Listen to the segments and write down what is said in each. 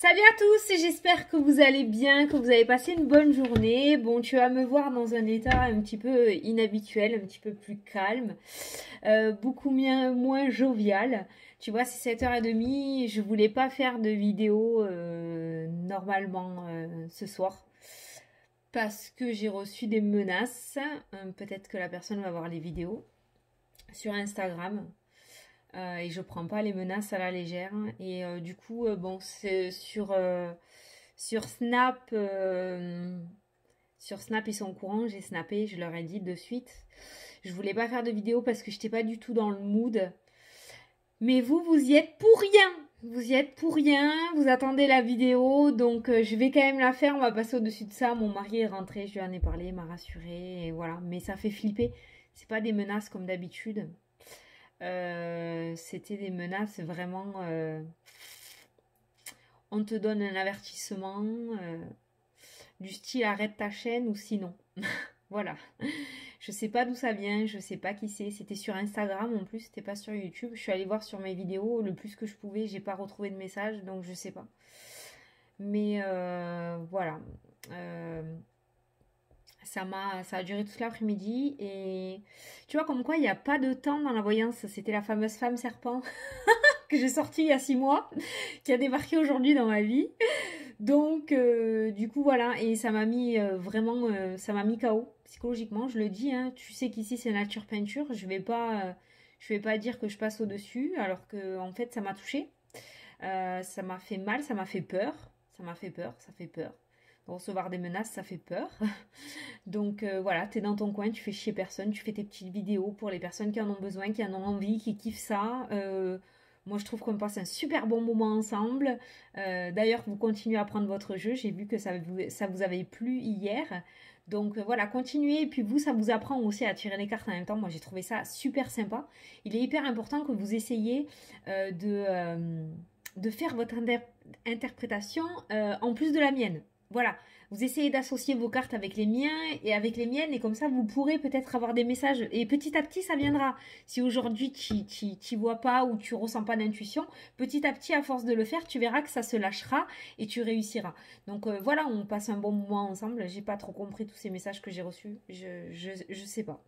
Salut à tous, j'espère que vous allez bien, que vous avez passé une bonne journée. Bon, tu vas me voir dans un état un petit peu inhabituel, un petit peu plus calme, beaucoup moins jovial. Tu vois, c'est 7h30, je voulais pas faire de vidéo normalement ce soir parce que j'ai reçu des menaces. Peut-être que la personne va voir les vidéos sur Instagram. Et je prends pas les menaces à la légère. Et du coup, bon, c'est sur Snap. Sur Snap, ils sont au courant. J'ai snappé, je leur ai dit de suite. Je voulais pas faire de vidéo parce que j'étais pas du tout dans le mood. Mais vous y êtes pour rien. Vous y êtes pour rien. Vous attendez la vidéo. Donc, je vais quand même la faire. On va passer au-dessus de ça. Mon mari est rentré. Je lui en ai parlé. Il m'a rassuré. Et voilà. Mais ça fait flipper. C'est pas des menaces comme d'habitude. C'était des menaces vraiment. On te donne un avertissement du style arrête ta chaîne ou sinon. Voilà. Je sais pas d'où ça vient, je sais pas qui c'est. C'était sur Instagram en plus, c'était pas sur YouTube. Je suis allée voir sur mes vidéos le plus que je pouvais. J'ai pas retrouvé de message donc je sais pas. Mais voilà. Ça a duré toute l'après-midi et tu vois comme quoi il n'y a pas de temps dans la voyance. C'était la fameuse femme serpent que j'ai sortie il y a 6 mois qui a débarqué aujourd'hui dans ma vie. Donc du coup voilà et ça m'a mis vraiment ça m'a mis KO psychologiquement. Je le dis hein, tu sais qu'ici c'est nature peinture. Je vais pas dire que je passe au-dessus alors que en fait ça m'a touchée. Ça m'a fait mal, ça m'a fait peur. Ça fait peur. Recevoir des menaces, ça fait peur. Donc voilà, t'es dans ton coin, tu fais chier personne, tu fais tes petites vidéos pour les personnes qui en ont besoin, qui en ont envie, qui kiffent ça. Moi, je trouve qu'on passe un super bon moment ensemble. D'ailleurs, vous continuez à prendre votre jeu. J'ai vu que ça vous avait plu hier. Donc voilà, continuez. Et puis vous, ça vous apprend aussi à tirer les cartes en même temps. Moi, j'ai trouvé ça super sympa. Il est hyper important que vous essayiez de faire votre interprétation en plus de la mienne. Voilà, vous essayez d'associer vos cartes avec les miens et avec les miennes et comme ça vous pourrez peut-être avoir des messages et petit à petit ça viendra. Si aujourd'hui tu vois pas ou tu ressens pas d'intuition, petit à petit à force de le faire tu verras que ça se lâchera et tu réussiras. Donc voilà, on passe un bon moment ensemble. J'ai pas trop compris tous ces messages que j'ai reçus. Je sais pas.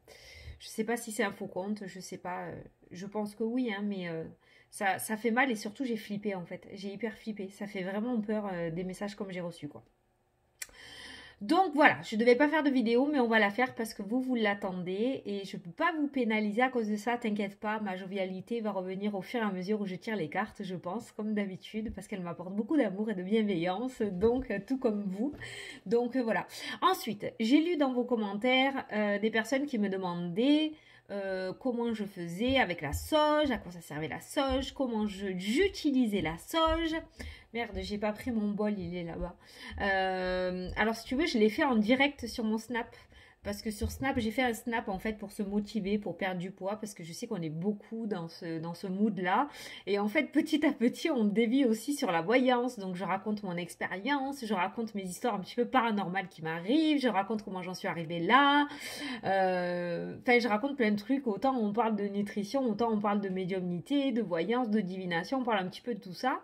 Je sais pas si c'est un faux compte, je sais pas. Je pense que oui, hein, mais ça fait mal et surtout j'ai flippé en fait. J'ai hyper flippé. Ça fait vraiment peur des messages comme j'ai reçus quoi. Donc voilà, je ne devais pas faire de vidéo, mais on va la faire parce que vous l'attendez et je ne peux pas vous pénaliser à cause de ça, t'inquiète pas, ma jovialité va revenir au fur et à mesure où je tire les cartes, je pense, comme d'habitude, parce qu'elle m'apporte beaucoup d'amour et de bienveillance, donc tout comme vous. Donc voilà. Ensuite, j'ai lu dans vos commentaires des personnes qui me demandaient comment je faisais avec la sauge, à quoi ça servait la sauge, comment j'utilisais la sauge. Merde, j'ai pas pris mon bol, il est là-bas. Alors si tu veux, je l'ai fait en direct sur mon Snap. Parce que sur Snap, j'ai fait un Snap en fait pour se motiver, pour perdre du poids. Parce que je sais qu'on est beaucoup dans ce mood-là. Et en fait, petit à petit, on dévie aussi sur la voyance. Donc je raconte mon expérience, je raconte mes histoires un petit peu paranormales qui m'arrivent. Je raconte comment j'en suis arrivée là. Enfin, je raconte plein de trucs. Autant on parle de nutrition, autant on parle de médiumnité, de voyance, de divination. On parle un petit peu de tout ça.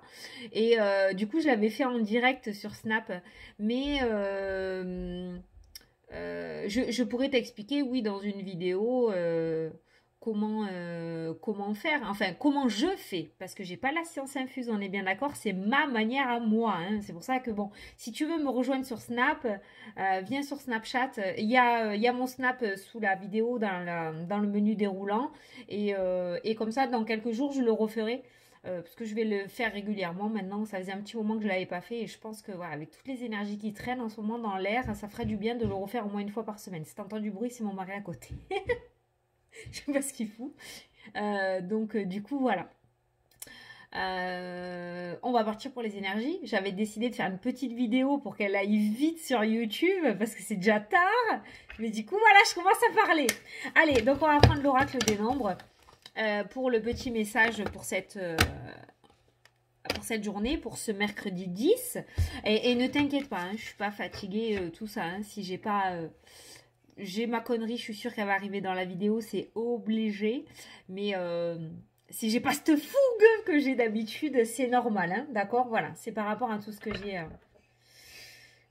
Et du coup, je l'avais fait en direct sur Snap. Mais je pourrais t'expliquer, oui, dans une vidéo, comment faire. Enfin, comment je fais. Parce que j'ai pas la science infuse, on est bien d'accord. C'est ma manière à moi. Hein. C'est pour ça que, bon, si tu veux me rejoindre sur Snap, viens sur Snapchat. Il y a mon Snap sous la vidéo dans le menu déroulant. Et comme ça, dans quelques jours, je le referai. Parce que je vais le faire régulièrement maintenant. Ça faisait un petit moment que je ne l'avais pas fait et je pense que voilà, avec toutes les énergies qui traînent en ce moment dans l'air, ça ferait du bien de le refaire au moins une fois par semaine. Si t'entends du bruit, c'est mon mari à côté. Je sais pas ce qu'il fout. Donc du coup, voilà. On va partir pour les énergies. J'avais décidé de faire une petite vidéo pour qu'elle aille vite sur YouTube parce que c'est déjà tard. Mais du coup, voilà, je commence à parler. Allez, donc on va prendre l'oracle des nombres. Pour le petit message pour cette journée, pour ce mercredi 10. Et ne t'inquiète pas, hein, je suis pas fatiguée, tout ça. Hein, si j'ai pas... j'ai ma connerie, je suis sûre qu'elle va arriver dans la vidéo, c'est obligé. Mais si j'ai pas cette fougue que j'ai d'habitude, c'est normal, hein, d'accord? Voilà, c'est par rapport à tout ce que j'ai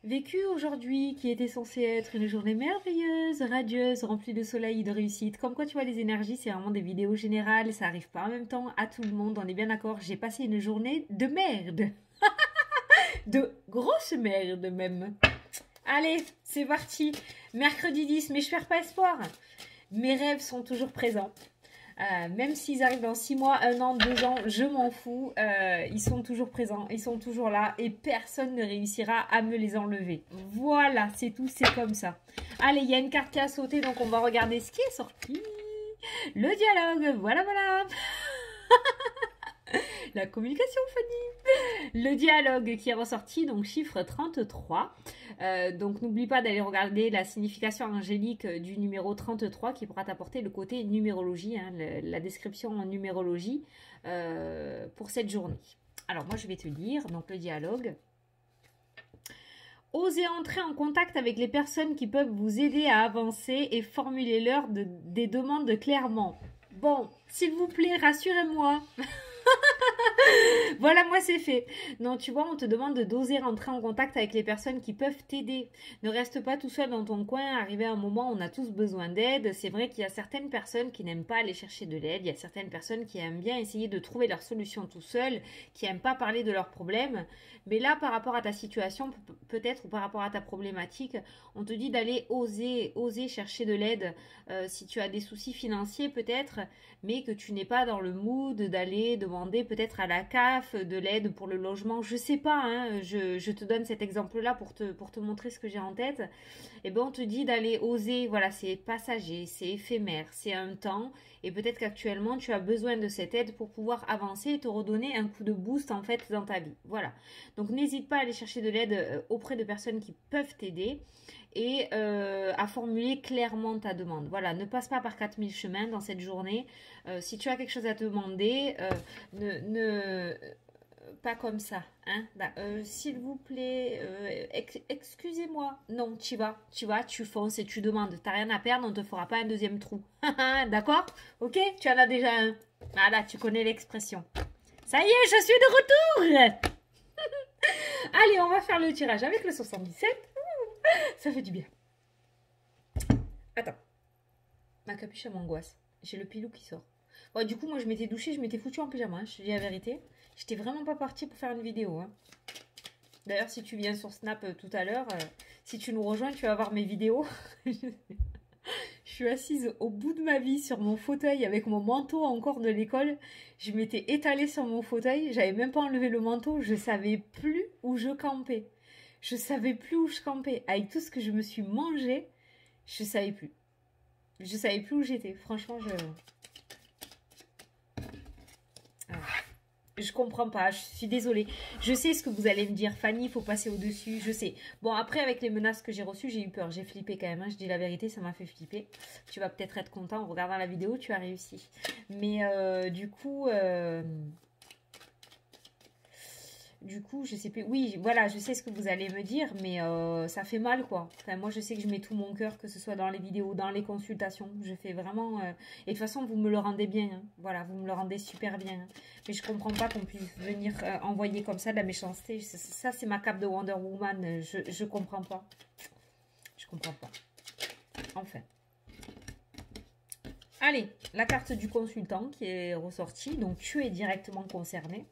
vécu aujourd'hui, qui était censée être une journée merveilleuse, radieuse, remplie de soleil et de réussite. Comme quoi, tu vois, les énergies, c'est vraiment des vidéos générales, ça arrive pas en même temps à tout le monde, on est bien d'accord? J'ai passé une journée de merde. De grosse merde même. Allez, c'est parti. Mercredi 10, mais je perds pas espoir. Mes rêves sont toujours présents. Même s'ils arrivent dans 6 mois, 1 an, 2 ans, je m'en fous. Ils sont toujours présents, ils sont toujours là et personne ne réussira à me les enlever. Voilà, c'est tout, c'est comme ça. Allez, il y a une carte qui a sauté, donc on va regarder ce qui est sorti. Le dialogue, voilà, voilà. La communication, Fanny. Le dialogue qui est ressorti, donc chiffre 33. Donc n'oublie pas d'aller regarder la signification angélique du numéro 33 qui pourra t'apporter le côté numérologie, hein, la description en numérologie pour cette journée. Alors moi je vais te lire donc le dialogue. Osez entrer en contact avec les personnes qui peuvent vous aider à avancer et formulez-leur des demandes clairement. Bon, s'il vous plaît, rassurez-moi. Voilà, moi c'est fait. Non, tu vois, on te demande d'oser rentrer en contact avec les personnes qui peuvent t'aider. Ne reste pas tout seul dans ton coin. Arrivé à un moment où on a tous besoin d'aide. C'est vrai qu'il y a certaines personnes qui n'aiment pas aller chercher de l'aide. Il y a certaines personnes qui aiment bien essayer de trouver leur solution tout seul, qui n'aiment pas parler de leurs problèmes. Mais là, par rapport à ta situation, peut-être, ou par rapport à ta problématique, on te dit d'aller oser chercher de l'aide. Si tu as des soucis financiers, peut-être, mais que tu n'es pas dans le mood d'aller demander peut-être à la CAF de l'aide pour le logement, je sais pas, hein, je te donne cet exemple-là pour te montrer ce que j'ai en tête, et ben on te dit d'aller oser, voilà, c'est passager, c'est éphémère, c'est un temps, et peut-être qu'actuellement tu as besoin de cette aide pour pouvoir avancer et te redonner un coup de boost en fait dans ta vie, voilà. Donc n'hésite pas à aller chercher de l'aide auprès de personnes qui peuvent t'aider, et à formuler clairement ta demande. Voilà, ne passe pas par 4000 chemins dans cette journée. Si tu as quelque chose à te demander, pas comme ça. Hein. S'il vous plaît, excusez-moi. Non, tu vas, tu fonces et tu demandes. T'as rien à perdre, on ne te fera pas un deuxième trou. D'accord? Ok? Tu en as déjà un. Voilà, tu connais l'expression. Ça y est, je suis de retour. Allez, on va faire le tirage avec le 77. Ça fait du bien. Attends. Ma capuche m'angoisse. J'ai le pilou qui sort. Bon, du coup, moi, je m'étais douchée, je m'étais foutue en pyjama. Hein, je te dis la vérité. J'étais vraiment pas partie pour faire une vidéo. Hein. D'ailleurs, si tu viens sur Snap tout à l'heure, si tu nous rejoins, tu vas voir mes vidéos. Je suis assise au bout de ma vie sur mon fauteuil avec mon manteau encore de l'école. Je m'étais étalée sur mon fauteuil. J'avais même pas enlevé le manteau. Je savais plus où je campais. Je savais plus où je campais. Avec tout ce que je me suis mangé, je savais plus. Je savais plus où j'étais. Franchement, je comprends pas. Je suis désolée. Je sais ce que vous allez me dire. Fanny, il faut passer au-dessus. Je sais. Bon, après, avec les menaces que j'ai reçues, j'ai eu peur. J'ai flippé quand même. Hein. Je dis la vérité, ça m'a fait flipper. Tu vas peut-être être content en regardant la vidéo. Tu as réussi. Mais du coup... je sais plus. Oui, voilà, je sais ce que vous allez me dire, mais ça fait mal, quoi. Enfin, moi, je sais que je mets tout mon cœur, que ce soit dans les vidéos, dans les consultations. Je fais vraiment... Et de toute façon, vous me le rendez bien. Hein. Voilà, vous me le rendez super bien. Hein. Mais je comprends pas qu'on puisse venir envoyer comme ça de la méchanceté. Ça, c'est ma cape de Wonder Woman. Je comprends pas. Je comprends pas. Enfin. Allez, la carte du consultant qui est ressortie. Donc, tu es directement concerné.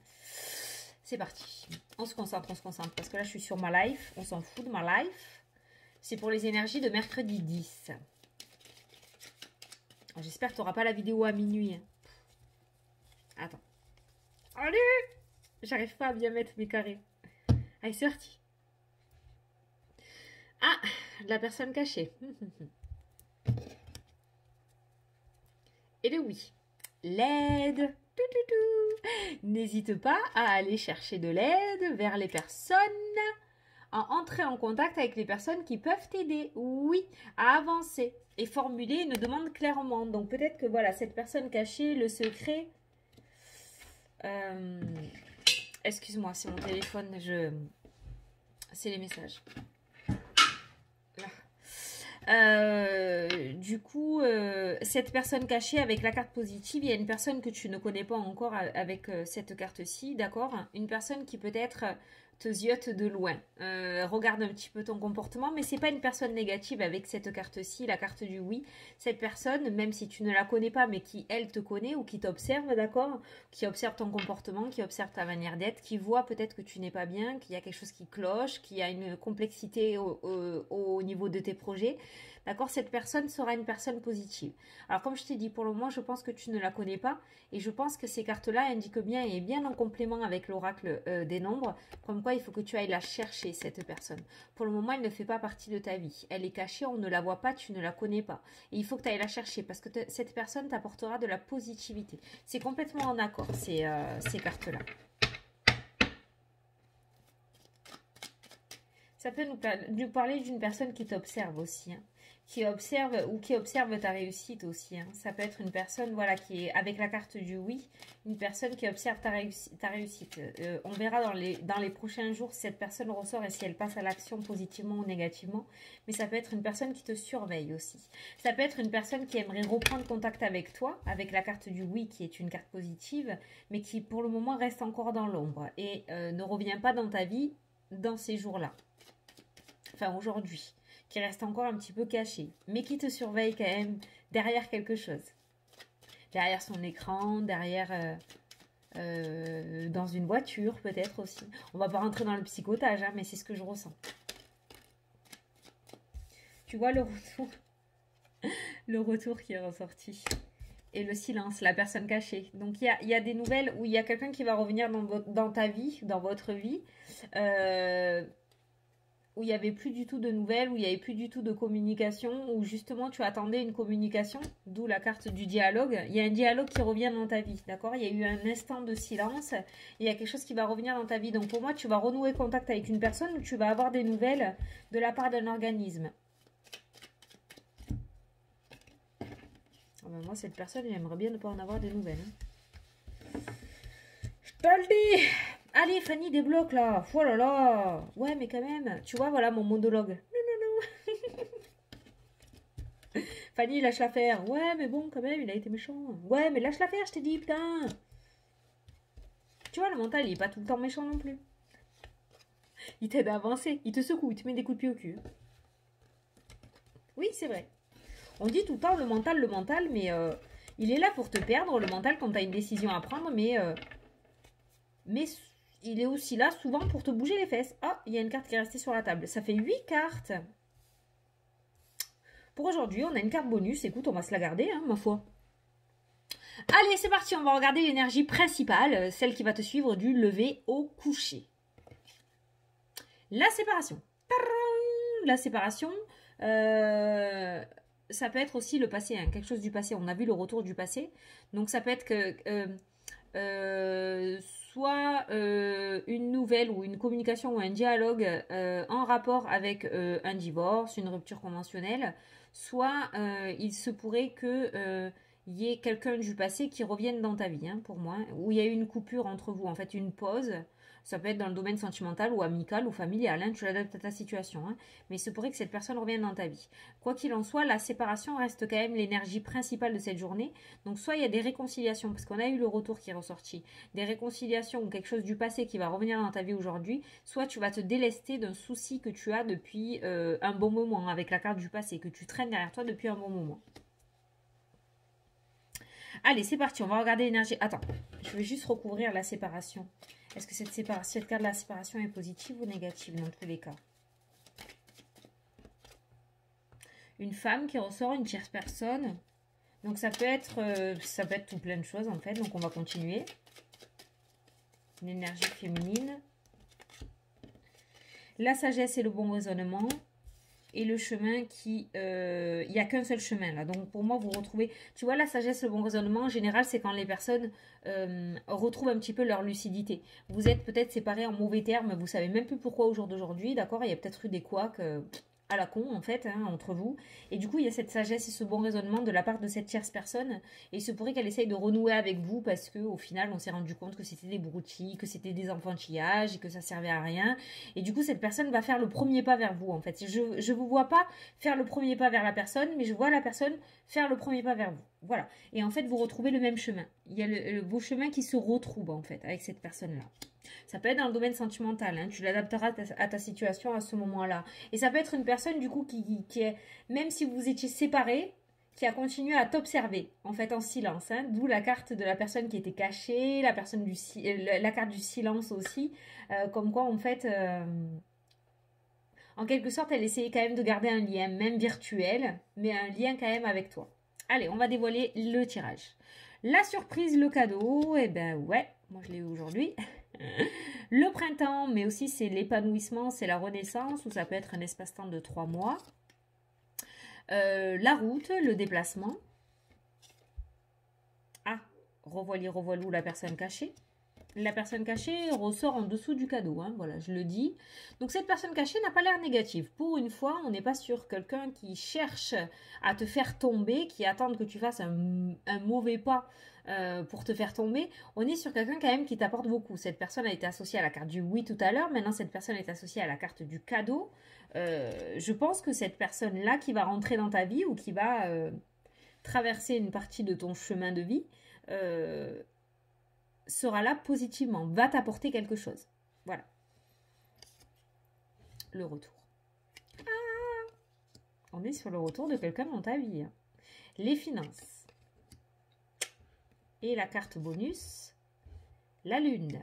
C'est parti. On se concentre. Parce que là, je suis sur ma life. On s'en fout de ma life. C'est pour les énergies de mercredi 10. J'espère que tu n'auras pas la vidéo à minuit. Hein. Attends. Allez! J'arrive pas à bien mettre mes carrés. Allez, c'est parti. Ah! La personne cachée. Et le oui. L'aide. N'hésite pas à aller chercher de l'aide vers les personnes, à entrer en contact avec les personnes qui peuvent t'aider, oui, à avancer et formuler une demande clairement. Donc peut-être que voilà, cette personne cachée, le secret... Excuse-moi, c'est mon téléphone, c'est les messages. Du coup, cette personne cachée avec la carte positive, il y a une personne que tu ne connais pas encore avec cette carte-ci, d'accord? Une personne qui peut-être te ziote de loin, regarde un petit peu ton comportement, mais c'est pas une personne négative avec cette carte-ci, la carte du oui. Cette personne, même si tu ne la connais pas, mais qui elle te connaît ou qui t'observe, d'accord? Qui observe ton comportement, qui observe ta manière d'être, qui voit peut-être que tu n'es pas bien, qu'il y a quelque chose qui cloche, qu'il y a une complexité au niveau de tes projets. D'accord? Cette personne sera une personne positive. Alors, comme je t'ai dit, pour le moment, je pense que tu ne la connais pas. Et je pense que ces cartes-là indiquent bien et bien en complément avec l'oracle des nombres, comme quoi il faut que tu ailles la chercher, cette personne. Pour le moment, elle ne fait pas partie de ta vie. Elle est cachée, on ne la voit pas, tu ne la connais pas. Et il faut que tu ailles la chercher parce que cette personne t'apportera de la positivité. C'est complètement en accord, ces cartes-là. Ça peut nous parler d'une personne qui t'observe aussi, hein, qui observe ta réussite aussi, hein. Ça peut être une personne, voilà, qui est avec la carte du oui, une personne qui observe ta réussite. On verra dans les prochains jours si cette personne ressort et si elle passe à l'action positivement ou négativement. Mais ça peut être une personne qui te surveille aussi. Ça peut être une personne qui aimerait reprendre contact avec toi, avec la carte du oui qui est une carte positive, mais qui pour le moment reste encore dans l'ombre et ne revient pas dans ta vie dans ces jours-là. Enfin aujourd'hui, qui reste encore un petit peu caché, mais qui te surveille quand même derrière quelque chose. Derrière son écran, derrière dans une voiture peut-être aussi. On va pas rentrer dans le psychotage, hein, mais c'est ce que je ressens. Tu vois le retour, le retour qui est ressorti. Et le silence, la personne cachée. Donc il y a des nouvelles où il y a quelqu'un qui va revenir dans ta vie, dans votre vie. Où il n'y avait plus du tout de nouvelles, où il n'y avait plus du tout de communication, où justement tu attendais une communication, d'où la carte du dialogue. Il y a un dialogue qui revient dans ta vie, d'accord? Il y a eu un instant de silence, et il y a quelque chose qui va revenir dans ta vie. Donc pour moi, tu vas renouer contact avec une personne où tu vas avoir des nouvelles de la part d'un organisme. Oh ben moi, cette personne, j'aimerais bien ne pas en avoir des nouvelles. Hein. Je te le dis! Allez, Fanny, débloque là. Oh là là. Ouais, mais quand même. Tu vois, voilà mon monologue. Non, non, non. Fanny, lâche l'affaire. Ouais, mais bon, quand même, il a été méchant. Ouais, mais lâche l'affaire, je t'ai dit, putain. Tu vois, le mental, il est pas tout le temps méchant non plus. Il t'aide à avancer. Il te secoue, il te met des coups de pied au cul. Oui, c'est vrai. On dit tout le temps le mental, mais il est là pour te perdre, le mental, quand t'as une décision à prendre, mais il est aussi là souvent pour te bouger les fesses. Ah, il y a une carte qui est restée sur la table. Ça fait 8 cartes. Pour aujourd'hui, on a une carte bonus. Écoute, on va se la garder, hein, ma foi. Allez, c'est parti. On va regarder l'énergie principale, celle qui va te suivre du lever au coucher. La séparation. Tadam! La séparation, ça peut être aussi le passé, hein, quelque chose du passé. On a vu le retour du passé. Donc, ça peut être que... soit une nouvelle ou une communication ou un dialogue en rapport avec un divorce, une rupture conventionnelle, soit il se pourrait que y ait quelqu'un du passé qui revienne dans ta vie, hein, pour moi, où il y a eu une coupure entre vous, en fait une pause. Ça peut être dans le domaine sentimental ou amical ou familial, hein, tu l'adaptes à ta situation, hein, mais il se pourrait que cette personne revienne dans ta vie. Quoi qu'il en soit, la séparation reste quand même l'énergie principale de cette journée. Donc soit il y a des réconciliations, parce qu'on a eu le retour qui est ressorti, des réconciliations ou quelque chose du passé qui va revenir dans ta vie aujourd'hui, soit tu vas te délester d'un souci que tu as depuis un bon moment, avec la carte du passé, que tu traînes derrière toi depuis un bon moment. Allez, c'est parti, on va regarder l'énergie. Attends, je vais juste recouvrir la séparation. Est-ce que cette carte de la séparation est positive ou négative dans tous les cas? Une femme qui ressort, une tierce personne. Donc ça peut être tout plein de choses en fait. Donc on va continuer. Une énergie féminine. La sagesse et le bon raisonnement. Et le chemin qui... il n'y a qu'un seul chemin là. Donc pour moi, vous retrouvez... Tu vois, la sagesse, le bon raisonnement, en général, c'est quand les personnes retrouvent un petit peu leur lucidité. Vous êtes peut-être séparés en mauvais termes, vous savez même plus pourquoi au jour d'aujourd'hui, d'accord? Il y a peut-être eu des couacs à la con en fait, hein, entre vous. Et du coup, il y a cette sagesse et ce bon raisonnement de la part de cette tierce personne. Et il se pourrait qu'elle essaye de renouer avec vous parce qu'au final, on s'est rendu compte que c'était des broutilles, que c'était des enfantillages et que ça servait à rien. Et du coup, cette personne va faire le premier pas vers vous en fait. Je vous vois pas faire le premier pas vers la personne, mais je vois la personne faire le premier pas vers vous. Voilà. Et en fait, vous retrouvez le même chemin. Il y a vos chemins qui se retrouvent en fait avec cette personne-là. Ça peut être dans le domaine sentimental, hein, tu l'adapteras à ta situation à ce moment-là. Et ça peut être une personne du coup qui est, même si vous étiez séparés, qui a continué à t'observer, en fait en silence. Hein, d'où la carte de la personne qui était cachée, la carte du silence aussi. Comme quoi en fait, en quelque sorte, elle essayait quand même de garder un lien, même virtuel, mais un lien quand même avec toi. Allez, on va dévoiler le tirage. La surprise, le cadeau, eh ben ouais, moi je l'ai eu aujourd'hui. Le printemps, mais aussi c'est l'épanouissement, c'est la renaissance, ou ça peut être un espace-temps de 3 mois. La route, le déplacement. Ah, revoilou la personne cachée. La personne cachée ressort en dessous du cadeau, hein, voilà, je le dis. Donc cette personne cachée n'a pas l'air négative. Pour une fois, on n'est pas sur quelqu'un qui cherche à te faire tomber, qui attend que tu fasses un mauvais pas pour te faire tomber. On est sur quelqu'un quand même qui t'apporte beaucoup. Cette personne a été associée à la carte du oui tout à l'heure. Maintenant, cette personne est associée à la carte du cadeau. Je pense que cette personne-là qui va rentrer dans ta vie ou qui va traverser une partie de ton chemin de vie sera là positivement, va t'apporter quelque chose. Voilà. Le retour. Ah, on est sur le retour de quelqu'un dans ta vie. Hein. Les finances. Et la carte bonus, la lune.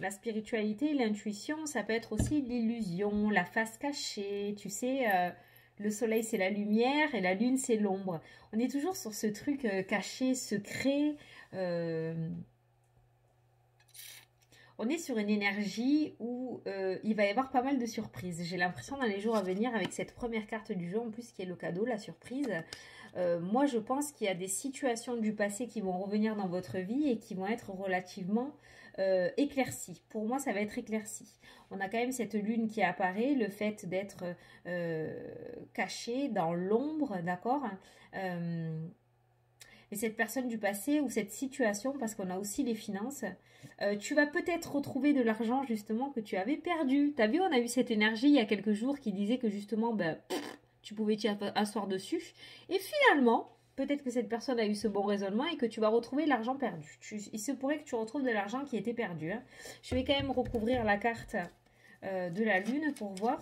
La spiritualité, l'intuition, ça peut être aussi l'illusion, la face cachée. Tu sais, le soleil, c'est la lumière et la lune, c'est l'ombre. On est toujours sur ce truc caché, secret. On est sur une énergie où il va y avoir pas mal de surprises. J'ai l'impression dans les jours à venir, avec cette première carte du jeu, en plus qui est le cadeau, la surprise, moi je pense qu'il y a des situations du passé qui vont revenir dans votre vie et qui vont être relativement éclaircies. Pour moi, ça va être éclairci. On a quand même cette lune qui apparaît, le fait d'être caché dans l'ombre, d'accord et cette personne du passé ou cette situation, parce qu'on a aussi les finances, tu vas peut-être retrouver de l'argent justement que tu avais perdu. T'as vu, on a eu cette énergie il y a quelques jours qui disait que justement, ben, tu pouvais t'y asseoir dessus. Et finalement, peut-être que cette personne a eu ce bon raisonnement et que tu vas retrouver l'argent perdu. Il se pourrait que tu retrouves de l'argent qui était perdu. Hein. Je vais quand même recouvrir la carte de la lune pour voir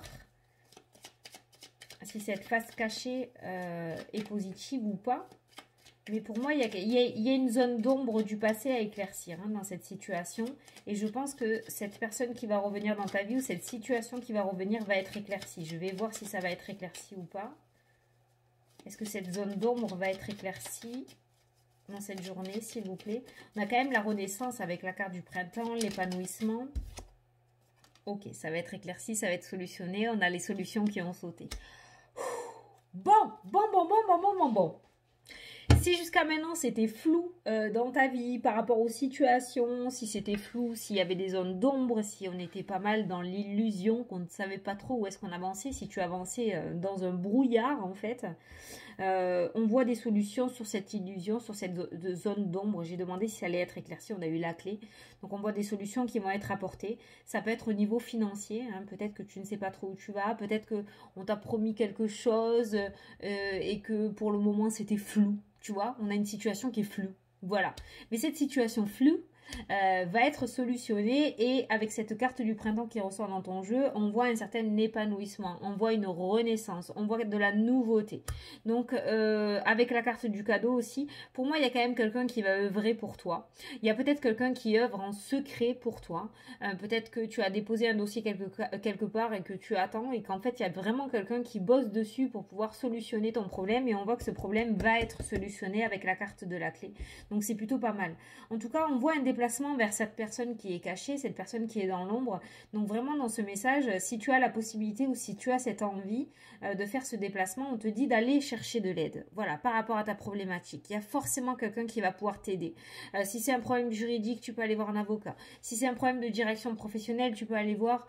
si cette face cachée est positive ou pas. Mais pour moi, il y a une zone d'ombre du passé à éclaircir hein, dans cette situation. Et je pense que cette personne qui va revenir dans ta vie ou cette situation qui va revenir va être éclaircie. Je vais voir si ça va être éclairci ou pas. Est-ce que cette zone d'ombre va être éclaircie dans cette journée, s'il vous plaît? On a quand même la renaissance avec la carte du printemps, l'épanouissement. Ok, ça va être éclairci, ça va être solutionné. On a les solutions qui ont sauté. Bon. Si jusqu'à maintenant c'était flou dans ta vie par rapport aux situations, si c'était flou, s'il y avait des zones d'ombre, si on était pas mal dans l'illusion, qu'on ne savait pas trop où est-ce qu'on avançait, si tu avançais dans un brouillard en fait, on voit des solutions sur cette illusion, sur cette zone d'ombre. J'ai demandé si ça allait être éclairci, on a eu la clé. Donc on voit des solutions qui vont être apportées. Ça peut être au niveau financier, hein. Peut-être que tu ne sais pas trop où tu vas, peut-être qu'on t'a promis quelque chose et que pour le moment c'était flou. Tu vois, on a une situation qui est floue. Voilà. Mais cette situation floue va être solutionnée et avec cette carte du printemps qui ressort dans ton jeu, on voit un certain épanouissement, on voit une renaissance, on voit de la nouveauté. Donc avec la carte du cadeau aussi, pour moi il y a quand même quelqu'un qui va œuvrer pour toi. Il y a peut-être quelqu'un qui œuvre en secret pour toi. Peut-être que tu as déposé un dossier quelque part et que tu attends et qu'en fait il y a vraiment quelqu'un qui bosse dessus pour pouvoir solutionner ton problème et on voit que ce problème va être solutionné avec la carte de la clé. Donc c'est plutôt pas mal. En tout cas, on voit un déplacement vers cette personne qui est cachée, cette personne qui est dans l'ombre. Donc vraiment dans ce message, si tu as la possibilité ou si tu as cette envie de faire ce déplacement, on te dit d'aller chercher de l'aide. Voilà, par rapport à ta problématique. Il y a forcément quelqu'un qui va pouvoir t'aider. Si c'est un problème juridique, tu peux aller voir un avocat. Si c'est un problème de direction professionnelle, tu peux aller voir,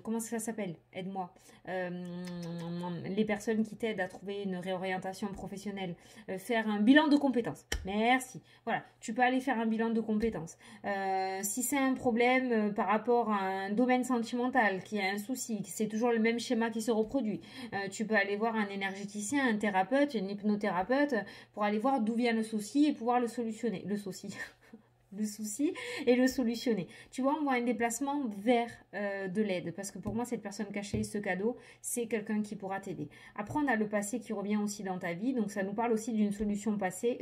comment ça s'appelle? Aide-moi. Les personnes qui t'aident à trouver une réorientation professionnelle. Faire un bilan de compétences. Merci. Voilà, tu peux aller faire un bilan de compétences. Si c'est un problème par rapport à un domaine sentimental, qui a un souci, c'est toujours le même schéma qui se reproduit, tu peux aller voir un énergéticien, un thérapeute, un hypnothérapeute, pour aller voir d'où vient le souci et pouvoir le solutionner. Le souci. Le souci et le solutionner. Tu vois, on voit un déplacement vers de l'aide, parce que pour moi, cette personne cachée, ce cadeau, c'est quelqu'un qui pourra t'aider. Après, on a le passé qui revient aussi dans ta vie, donc ça nous parle aussi d'une solution passée,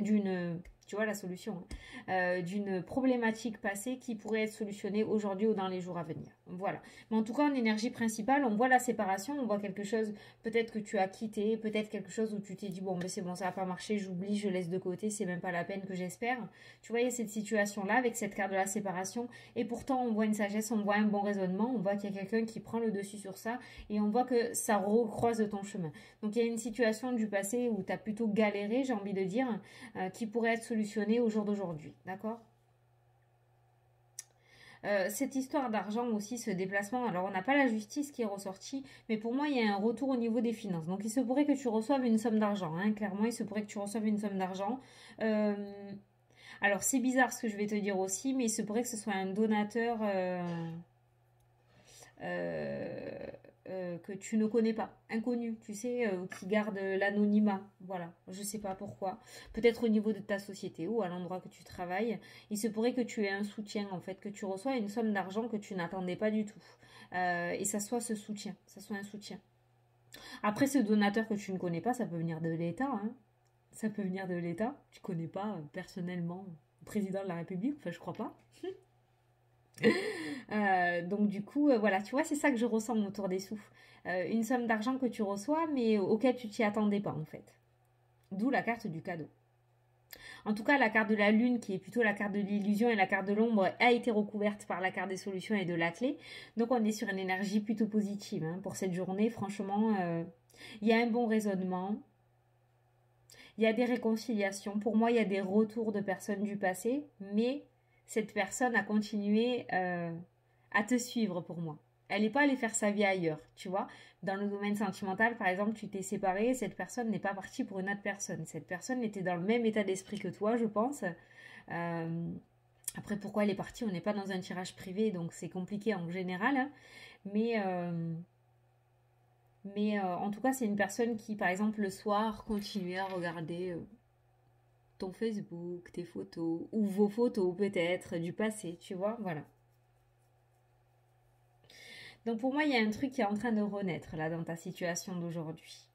tu vois la solution, hein, d'une problématique passée qui pourrait être solutionnée aujourd'hui ou dans les jours à venir. Voilà. Mais en tout cas, en énergie principale, on voit la séparation, on voit quelque chose, peut-être que tu as quitté, peut-être quelque chose où tu t'es dit, bon, mais c'est bon, ça va pas marcher, j'oublie, je laisse de côté, c'est même pas la peine que j'espère. Tu vois, il y a cette situation-là avec cette carte de la séparation, et pourtant, on voit une sagesse, on voit un bon raisonnement, on voit qu'il y a quelqu'un qui prend le dessus sur ça, et on voit que ça recroise ton chemin. Donc, il y a une situation du passé où tu as plutôt galéré, j'ai envie de dire, qui pourrait être solutionnée au jour d'aujourd'hui, d'accord? Cette histoire d'argent aussi, ce déplacement, alors on n'a pas la justice qui est ressortie, mais pour moi il y a un retour au niveau des finances. Donc il se pourrait que tu reçoives une somme d'argent, hein, clairement il se pourrait que tu reçoives une somme d'argent. Alors c'est bizarre ce que je vais te dire aussi, mais il se pourrait que ce soit un donateur que tu ne connais pas, inconnu, tu sais, qui garde l'anonymat, voilà, je sais pas pourquoi, peut-être au niveau de ta société ou à l'endroit que tu travailles, il se pourrait que tu aies un soutien, en fait, que tu reçois une somme d'argent que tu n'attendais pas du tout, et ça soit ce soutien, ça soit un soutien. Après, ce donateur que tu ne connais pas, ça peut venir de l'État, hein. Ça peut venir de l'État, tu connais pas personnellement le président de la République, enfin je crois pas. Donc du coup, voilà, tu vois, c'est ça que je ressens autour des sous. Une somme d'argent que tu reçois, mais auquel tu t'y attendais pas en fait. D'où la carte du cadeau. En tout cas, la carte de la lune, qui est plutôt la carte de l'illusion et la carte de l'ombre, a été recouverte par la carte des solutions et de la clé. Donc on est sur une énergie plutôt positive, hein, pour cette journée. Franchement, il y a un bon raisonnement. Il y a des réconciliations. Pour moi, il y a des retours de personnes du passé, mais cette personne a continué à te suivre pour moi. Elle n'est pas allée faire sa vie ailleurs, tu vois. Dans le domaine sentimental, par exemple, tu t'es séparé, cette personne n'est pas partie pour une autre personne. Cette personne était dans le même état d'esprit que toi, je pense. Après, pourquoi elle est partie? On n'est pas dans un tirage privé, donc c'est compliqué en général. Hein. Mais en tout cas, c'est une personne qui, par exemple, le soir, continuait à regarder ton Facebook, tes photos, ou vos photos peut-être, du passé, tu vois, voilà. Donc pour moi, il y a un truc qui est en train de renaître là dans ta situation d'aujourd'hui.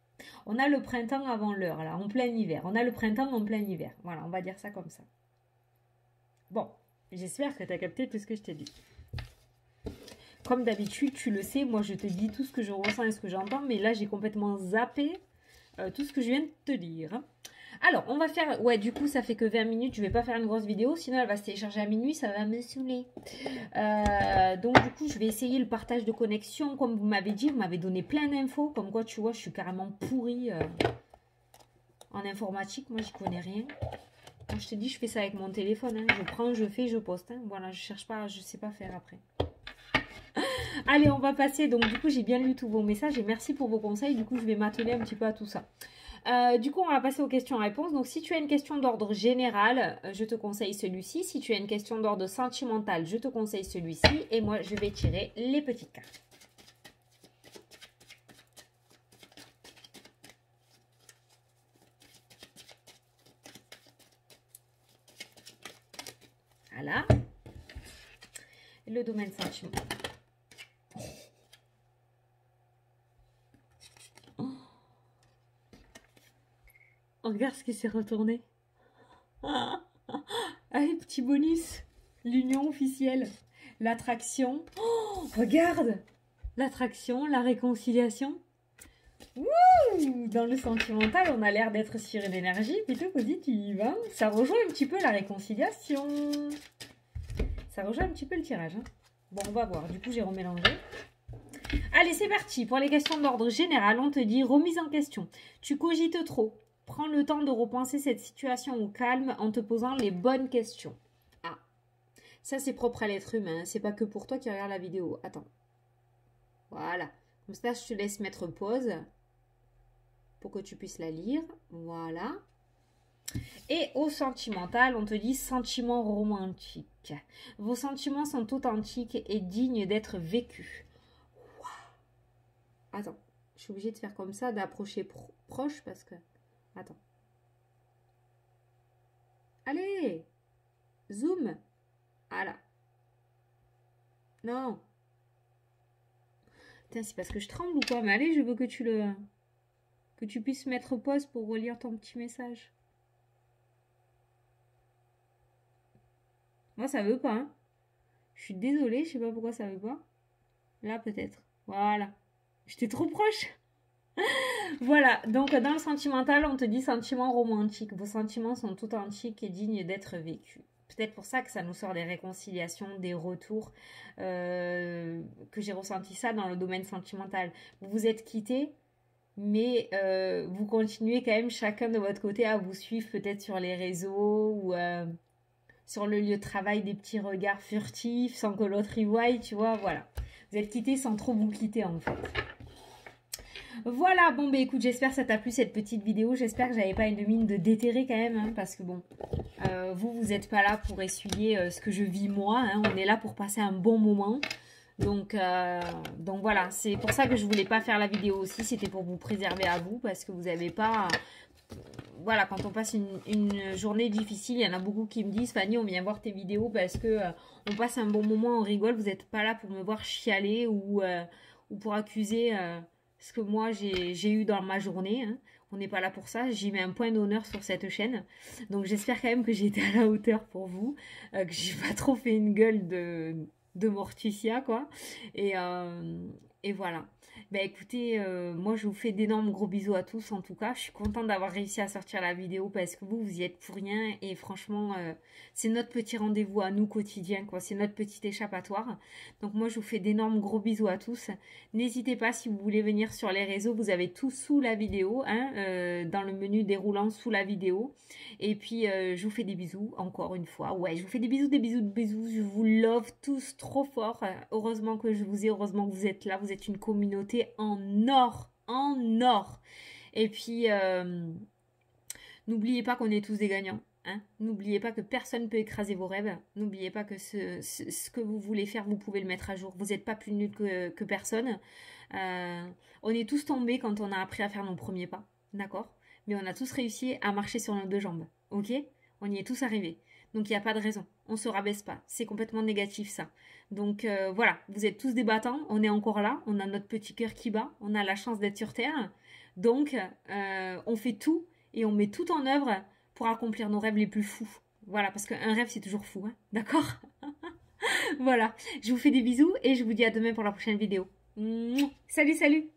On a le printemps avant l'heure, là, en plein hiver. On a le printemps en plein hiver. Voilà, on va dire ça comme ça. Bon, j'espère que tu as capté tout ce que je t'ai dit. Comme d'habitude, tu le sais, moi je te dis tout ce que je ressens et ce que j'entends, mais là j'ai complètement zappé tout ce que je viens de te dire. Alors, on va faire... Ouais, du coup, ça fait que 20 minutes. Je vais pas faire une grosse vidéo. Sinon, elle va se télécharger à minuit. Ça va me saouler. Donc, du coup, je vais essayer le partage de connexion. Comme vous m'avez dit, vous m'avez donné plein d'infos. Comme quoi, tu vois, je suis carrément pourrie en informatique. Moi, j'y connais rien. Quand je te dis, je fais ça avec mon téléphone. Hein. Je prends, je fais, je poste. Hein. Voilà, je cherche pas, je sais pas faire après. Allez, on va passer. Donc, du coup, j'ai bien lu tous vos messages. Et merci pour vos conseils. Du coup, je vais m'atteler un petit peu à tout ça. Du coup, on va passer aux questions-réponses. Donc, si tu as une question d'ordre général, je te conseille celui-ci. Si tu as une question d'ordre sentimental, je te conseille celui-ci. Et moi, je vais tirer les petites cartes. Voilà. Le domaine sentimental. Oh, regarde ce qui s'est retourné. Allez, petit bonus. L'union officielle. L'attraction. Oh, regarde. L'attraction, la réconciliation. Wouh, dans le sentimental, on a l'air d'être sur une énergie plutôt positive. Hein, ça rejoint un petit peu la réconciliation. Ça rejoint un petit peu le tirage. Hein. Bon, on va voir. Du coup, j'ai remélangé. Allez, c'est parti. Pour les questions d'ordre général, on te dit remise en question. Tu cogites trop. Prends le temps de repenser cette situation au calme en te posant les bonnes questions. Ah, ça c'est propre à l'être humain. C'est pas que pour toi qui regarde la vidéo. Attends. Voilà. Comme ça, je te laisse mettre pause pour que tu puisses la lire. Voilà. Et au sentimental, on te dit sentiments romantiques. Vos sentiments sont authentiques et dignes d'être vécus. Wow. Attends, je suis obligée de faire comme ça, d'approcher proche parce que... Attends. Allez, zoom. Voilà. Non. Putain, c'est parce que je tremble ou quoi? Mais allez, je veux que tu puisses mettre pause pour relire ton petit message. Moi, ça veut pas. Hein. Je suis désolée, je sais pas pourquoi ça veut pas. Là, peut-être. Voilà. J'étais trop proche. Voilà. Donc, dans le sentimental, on te dit sentiments romantiques. Vos sentiments sont authentiques et dignes d'être vécus. Peut-être pour ça que ça nous sort des réconciliations, des retours, que j'ai ressenti ça dans le domaine sentimental. Vous vous êtes quittés, mais vous continuez quand même chacun de votre côté à vous suivre peut-être sur les réseaux ou sur le lieu de travail, des petits regards furtifs sans que l'autre y voie, tu vois, voilà. Vous êtes quittés sans trop vous quitter en fait. Voilà, bon bah écoute, j'espère que ça t'a plu cette petite vidéo, j'espère que j'avais pas une mine de déterré quand même, hein, parce que bon, vous n'êtes pas là pour essuyer ce que je vis moi, hein, on est là pour passer un bon moment. Donc voilà, c'est pour ça que je voulais pas faire la vidéo aussi, c'était pour vous préserver à vous, parce que vous n'avez pas... Voilà, quand on passe une journée difficile, il y en a beaucoup qui me disent « Fanny, on vient voir tes vidéos parce que on passe un bon moment, on rigole, vous n'êtes pas là pour me voir chialer ou pour accuser ce que moi j'ai eu dans ma journée. Hein. On n'est pas là pour ça, j'y mets un point d'honneur sur cette chaîne. Donc j'espère quand même que j'ai été à la hauteur pour vous, que j'ai pas trop fait une gueule de Morticia, quoi. Et voilà. Bah écoutez, moi je vous fais d'énormes gros bisous à tous en tout cas. Je suis contente d'avoir réussi à sortir la vidéo parce que vous y êtes pour rien. Et franchement, c'est notre petit rendez-vous à nous quotidien, quoi. C'est notre petit échappatoire. Donc moi je vous fais d'énormes gros bisous à tous. N'hésitez pas si vous voulez venir sur les réseaux, vous avez tout sous la vidéo, hein, dans le menu déroulant sous la vidéo. Et puis je vous fais des bisous encore une fois. Ouais, je vous fais des bisous, des bisous, des bisous. Je vous love tous trop fort. Heureusement que je vous ai, heureusement que vous êtes là. Vous êtes une communauté en or, en or. Et puis, n'oubliez pas qu'on est tous des gagnants. Hein. N'oubliez pas que personne ne peut écraser vos rêves. N'oubliez pas que ce que vous voulez faire, vous pouvez le mettre à jour. Vous n'êtes pas plus nul que personne. On est tous tombés quand on a appris à faire nos premiers pas. D'accord? Mais on a tous réussi à marcher sur nos deux jambes. Ok? On y est tous arrivés. Donc, il n'y a pas de raison. On ne se rabaisse pas. C'est complètement négatif, ça. Donc, voilà. Vous êtes tous des battants. On est encore là. On a notre petit cœur qui bat. On a la chance d'être sur Terre. Donc, on fait tout et on met tout en œuvre pour accomplir nos rêves les plus fous. Voilà. Parce qu'un rêve, c'est toujours fou. Hein, d'accord? Voilà. Je vous fais des bisous et je vous dis à demain pour la prochaine vidéo. Salut, salut!